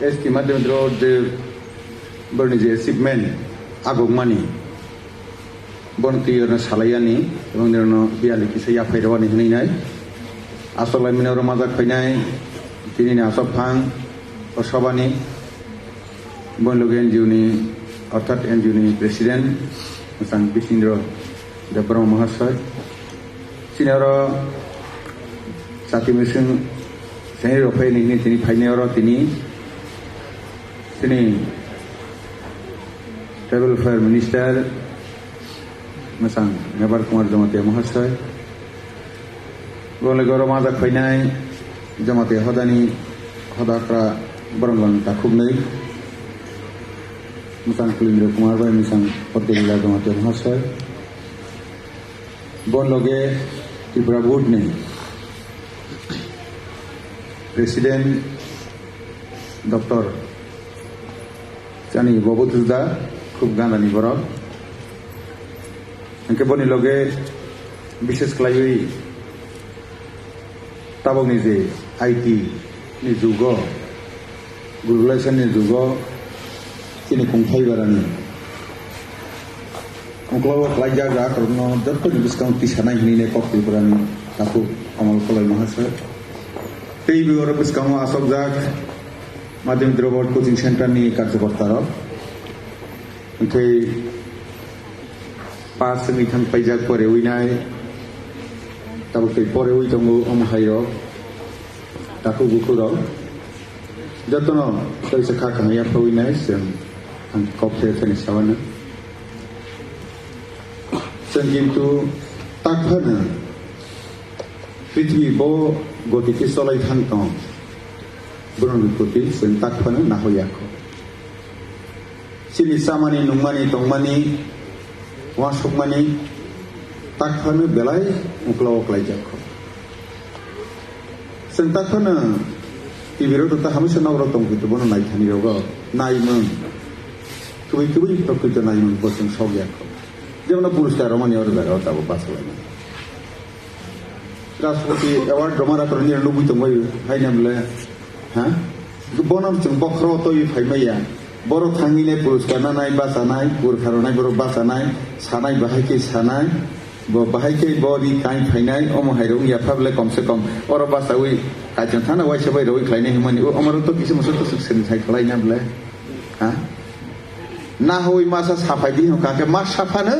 estimate de bernize achievement agogmani bonti salayani এবং বিয়ালি কিছু ইয়াফাইরানি হইনাই আসলে মিনার মাজা খাইনাই তিনি আসব ফাং সবানি বনলোক এনজিওনি অর্থাৎ এনজিওনি প্রেসিডেন্ট মোসাং বিচিন্দ্র দেববর্মা মহাশয় সিনিয়র সাথী মিশন সেই রফাই নিনি তিনি ফাইনিয়র তিনি ট্রাইবেল ওয়েলফেয়ার মিনিস্টার मोजां मेबार कुमार जमाते महाशय गले गौरव माजा खैनाय जमाते हदानी हदाफ्रा बरंगन दाखुबनै मोजां कुलिन्द्र कुमार बाय मोजां पद्देला जमाते महाशय बन लगे त्रिपुरा बोर्डनि प्रेसिडेंट डॉक्टर जानी बबुतुदा खूब गानानि बरक इनके बनी लगे विशेष खालायै ताबोंनि जे आईटी नि जुग ग्लबेलाइजेशन नि जुग तिनि खुंथाय बारानि अंक्लाव खालायजाग्रा कारनो जत्तनि बिस्काउंट तिसानाय हिनिने कक्टिफोरानि ताकु अमल कलाय महाशय तै बिगर बिस्काउंट आसकजाक माध्यमिक रोबोट कोचिंग सेंटर नि कार्यकर्ता ओमफ्राय पास मिथान पैजाक परे उइनाय ताबुकै परे उइ दंगो अमहायरो ताकु गुखुरो जतन तैसे खाखा या फुइनाय जों आं कपथे थनि सावनो जों किन्तु ताकफानो पृथ्वी बो गतिके सलाय थांतो बुरनगति जों ताकफानो नाहयाखो सिनि सामानि नुमानि तंमानि वासुकमानि ताकफानो बेलाय उक्ला उक्लाय जाखो जों ताकफानो टिभिरो तो हामिस नावरा दंखितो बनो नायथानि रोगो नायमोन कुबै प्रकृति नायमोन बसं सौयाखो जेवना पुरस्कार मानि और जागा ताबो बासलायना राष्ट्रपति अवार्ड रमारा करनि लुबै दंबाय हायनामले हा बनम जों बख्रो तोय फायमाया बर' थांनिने पुरस्कार नाय बासानाय गुरखारनाय बर' बासानाय सानाय बाहायके सानाय बाहायके बरि काय फायनाय अमहायरं याफाबले कम से कम और बासावै काजन थाना वाइसे बाय रवै खायने हिमानि अमर तो किसे मसो तो सुखसेन थाय खलायना बले हा ना होय मासा साफाय दि काके मा साफानो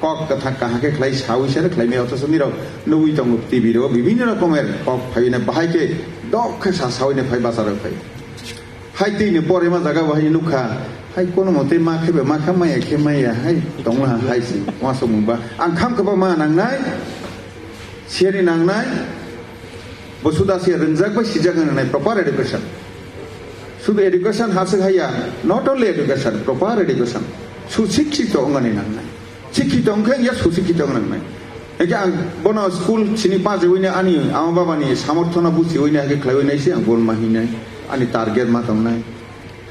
কক कथा काहाके खलाय सावैसे खलायने अथस निरो नउइ दङ टिभि रो विभिन्न रकमेर কক फायने बाहायके दखे सासावैने फाय बासार फाय हाय तीन परे मा जागा बाहाय नुखा हाय कोनो मते मा खेबे मा खामाया खेमाया हाय दंला हाय सि वासो मुबा आं खाम खबा मा नांनाय सेरि नांनाय बसुदासे रंजाक बा सिजाग होनाय प्रपार एडुकेशन सुद एडुकेशन हासे हाया not only education proper education सुशिक्षित अंगनि नांनाय शिक्षित अंखे या सुशिक्षित नांनाय एके आं बना स्कुल सिनि पाजे वइने आनि आमा बाबानि सामर्थना बुसि वइने हाके खलायनायसि आं बोल माहिनाय आनी टारगेट मा दंनाय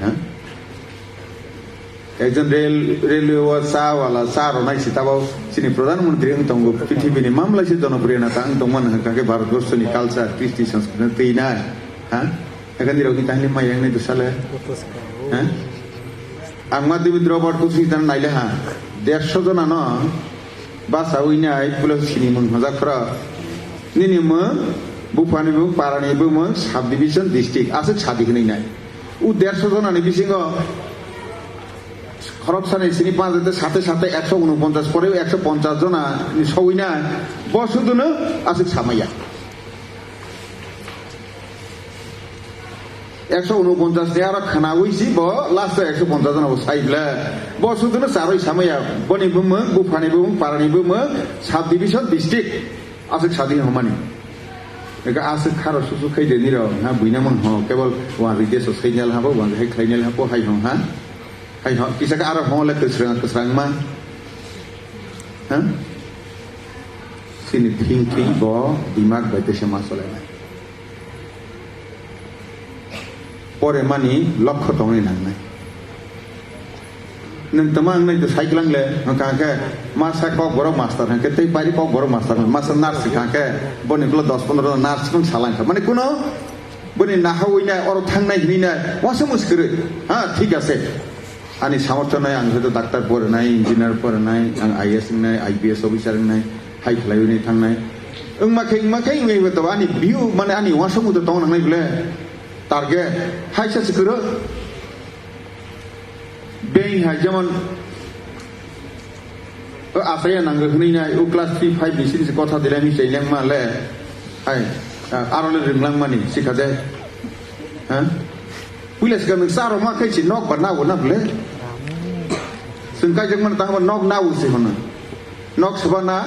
हाँ एकजन रेलवे सावाला सार नाय सिताबाव सिनि प्रधानमंत्री हं दंगो पृथ्वीनि मामलायसे जनप्रिय नाता आं दंमोन हाके भारतवर्षनि कालचार कृष्टि संस्कृति तैनाय हाँ एखान दिराव कि ताहले माय यांगनै दुसाले हाँ आं माध्यमिक रोबोट कोचिं सेंटर नायले हा 150 जना न बासा उइनाय पुलिस सिनि मन हजाफरा निनिमो बुफानिबो पारानिबो साब डिविजन डिस्ट्रिक्ट आसे सादि होनैनाय उ 150 जनानि बिसिङो खरब सानै सिनि पाँचते साथे साथे 149 परे 150 जना सौइना बसुदुनो आसे सामाया 149 आरो खानावैसि ब लास्ट 150 जना साइब्ला बसुदुनो सारै सामाया बनिबो बुफानिबो पारानिबो साब डिविजन डिस्ट्रिक्ट आसे सादि हमानि एका आसे खारो सुसु खैदे निरो हा बुइनामन हो केवल वा रिदेस सैनाल हाबो वा हाय खैनाल हाबो हाय हो हा हाय हो किसाका आरो होले कसरां मा हा सिनि थिंकिं बो दिमाग बायते समा सलायना परे मानि लक्ष्य दंनि नांनाय नों तमा आंनाय तो साइक्लांले काके मासा कक बर मास्टर हाके तै पारि कक बर मास्टर मासा नार्स काके बनिखलो 10-15 नार्स कोन सालांखा माने कुनो বনি নাহাওইনাय অর থাंनाय হিনাय ওয়াসে মুস্করে হ্যাঁ ঠিক আছে আনি সামর্থ্য নাই আं হয়তো ডাক্তার পড়াनाय ইঞ্জিনিয়ার পড়াनाय आं आईएएस নাই आईपीएस অফিসার নাই হাই ফ্লাইউনি থাंनाय ওংমাকে মেইবো আনি বিউ মানে আনি ওয়াসে মুদ তং নাंनाय বলে টার্গেট হাইসা সিকরো বেই হাই যেমন আফায়া নাঙ্গো হনিনাय ও ক্লাস 3 5 বিসির কথা দিলে আমি চাইলাম মালে হাই আরলে রিংলাং মানি শিখাদে হ্যাঁ পুলিশ গামে সারো মা কাইছি নক বানাও না বলে সুনকাই জগমান তাহবা নক নাও সে হনা নক সবানা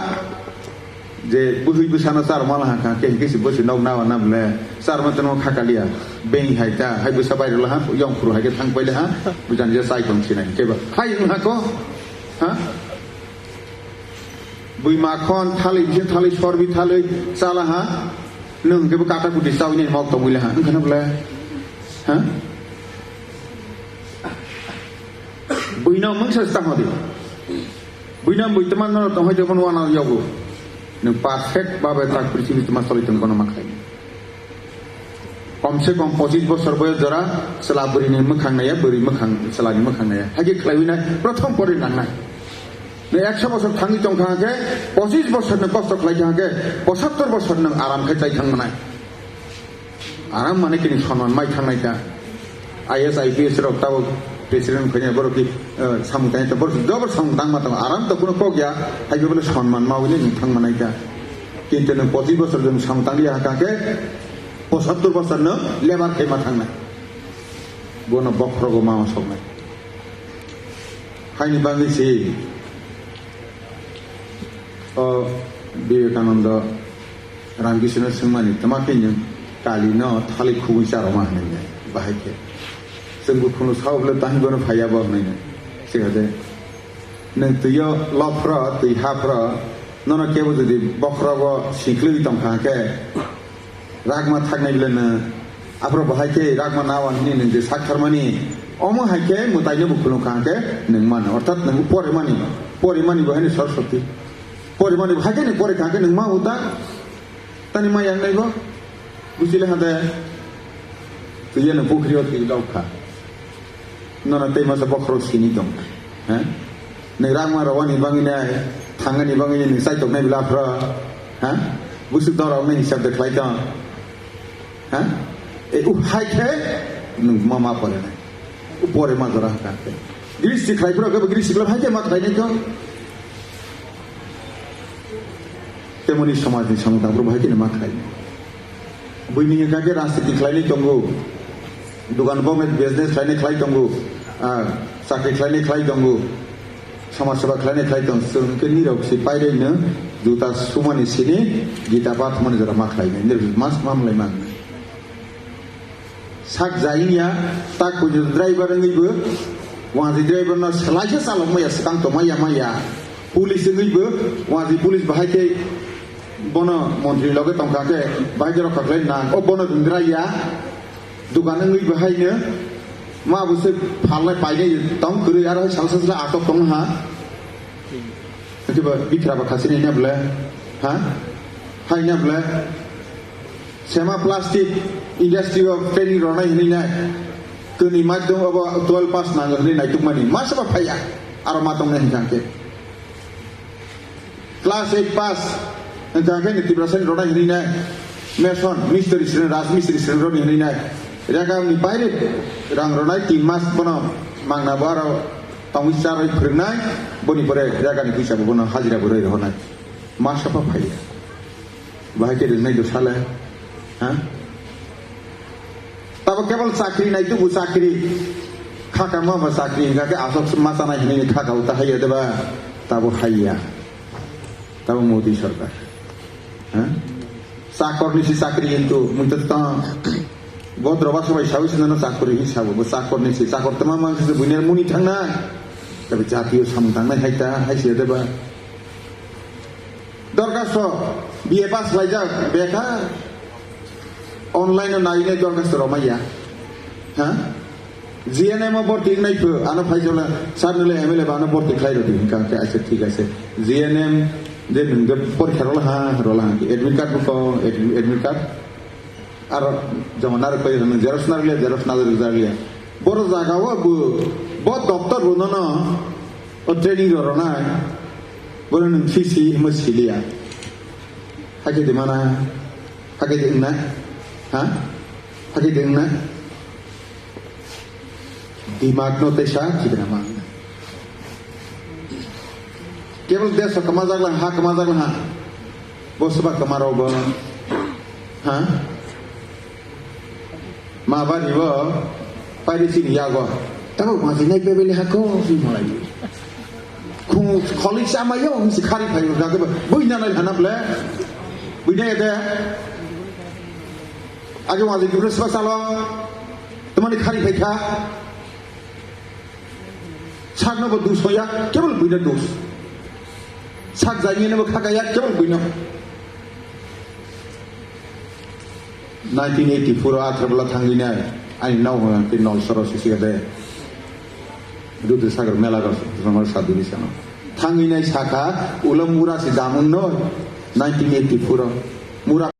যে বুহুই বুসানা সার মালা হাকা কে কেসি বসে নক নাও না বলে সার মত ন খাকালিয়া বেং হাইতা হাই বুসা বাইরে লহা ইয়ং ফুরু হাইকে থাং পাইলে হা বুজান যে সাই কম সিনাই কেবা হাই না কো হ্যাঁ বুই মাখন থালি যে থালি সরবি থালি চালা হা নং কেবো কাটা কুটি চাউনি মক তো মুইলা হা ওখানে বলে হ্যাঁ বুইনা মংসা স্তাহদি বুইনা বুইতমান ন তো হয়তো কোন ওয়ানা ইয়াবো ন পারফেক্ট ভাবে তাক পৃথিবী তোমার চলিতন কোন মাখাই কমসে কম 25 বছর বয়স যারা সালাবরিনি মখাংনায়া বরি মখাং সালানি মখাংনায়া হাগে খাইবিনা প্রথম পরে নাংনাই 100 বছর থাঙ্গি চংখাকে 25 বছর ন কষ্ট খাইখাকে 75 বছর ন আরাম খাই চাই থাংনাই আরাম মানে কি সম্মান মাই থাংনাইটা आईएएस आईपीएस रक्ताव प्रेसिडेंट खने बरो कि सामुताय त बरो जबर संतां माता आराम त कुनो कोग्या हाइबो बले सम्मान मावले नथां मानायका किन्तु न 25 बছর जों सामुतांनि हाकाके 75 बছर न लेबार खेमा थांनाय बोनो बख्रगो माव सकनाय हाइनि बांगिसि विवेकानंद रामकृष्ण सिंहमानि तमाकिन कालिन थालि खुबैसा रमा होननाय बाहायके जोंबो खुनु सावब्ला ताहिबोनो फायाबो होननाय सिगादे नों तुयो लफ्रा तुय हाफ्रा नन केबो जुदि बख्रगो सिख्लि तंखाके रागमा थागनाय बिलनो आफ्रा बाहायके रागमा नावानि नों जे साखरमानि अमो हायके मुतायनो बुखुनु खाके नों मान अर्थात नों परिमानि बहायनि सरस्वती परिमानि हायके नों परे खाके नों मा उता तानि मा यांनायबो बुजिले हादे तुयो न पुखरियाव तुय लावखा नन तै मासा बख्रो सिनि दं हैं नों रागमा रावानि बांगिनाय थांगानि बांगिनि नों साइतकनाय बिलाफ्रा हैं बुसु दरावनि हिसाब देखलायता हैं ए हायके नों मा परे ना উপরে মা ধরা কাকে গ্রিসি খাইপুরা কে গ্রিসি গুলো ভাইকে মা খাইনি তো তেমনি সমাজে সমতাপুর ভাইকে মা খাইনি বইনি কাকে রাজনীতি খাইনি তঙ্গু দোকান বমে বিজনেস খাইনি খাই তঙ্গু চাকরি খাইনি খাই তঙ্গু সমাজ সেবা খাইনি খাই তং সুনকে নিরক্সি পাইরেনো দুটা সুমানি সিনি গীতা পাঠ মনে যারা মা খাইনি নির্বিষ মাস মামলাই মান sak jainya tak punya driver ngibu wazi driver na selaiha salong maya sekang to maya police ngibu wazi police bahake bono montri loge tongkake bahage ro kaklai na o bono dundraya dukan ngibu haine ma buse phalai paine tong kuri ara salsasla atok tong ha coba bitra ba khasini na bla ha haina bla sema plastic industry of training ronai hinai kuni madom aba 12 pass nangar ni naituk mani masa phaya aro matong na hingke class 8 pass jage ni 30% ronai hinai mason mystery student rajmistri student ronai hinai raga ni baire rang ronai 3 mas bono mangna baro tongisa roi phrinai boni pore raga ni pisa bono hajira boroi honai masa phaya bahai ke nai do sala ha तब केवल चाकरी नहीं तो वो चाकरी खाका मा चाकरी का आसक मासा नहीं खाका होता है ये देवा तब हाइया तब मोदी सरकार हाँ चाकर निसी चाकरी किंतु मुझे तो बहुत रबा सब हिसाब से ना चाकरी हिसाब वो चाकर निसी चाकर तमाम मांग से बुनियाद मुनी ठंगना तब जातीय समतांग नहीं है से देवा दरकार सो बीए पास लाइजा बेकार online naine dorgas romaya ha GNM borti nai phu ana phaijola sarnule MLA bana borti khairo di ka ke ache thik ase GNM de nung de por kharola ha rola admit card ko admit card আর যেমন আর কই xerox না জাগলিয়া বড় জায়গাও বড় দপ্তর বন্ধ ও training রনা বড় নং ফিসি মসিলিয়া হাকে দে মানা হাকে দে না হ্যাঁ হাকে দে না दिमाग नो तेशा कितना मांगना केवल देश कमा जागला हा बसबा कमारो बो हा माबा निबो पारिसि नियागो ताबो माजि नाय बेबेले हाको मलाई खुं कलिग सामायो मिसि खारि फायो जागो बुइना नाय हानाब्ले बुइना एदे आगे माजि दुरसबा सालो तमानि खारि फायखा सागनोबो दोष होया केवल बुइना दोष साग जायिनोबो खागाया केवल बुइना 1984 आथ्रबला थांगिनाय आनि नाव पे नल सरसि सिगादे रुद्र सागर मेला गस जमर सादुनि सानो थांगिनाय साखा उलम मुरासि दामुन 1984 मुरा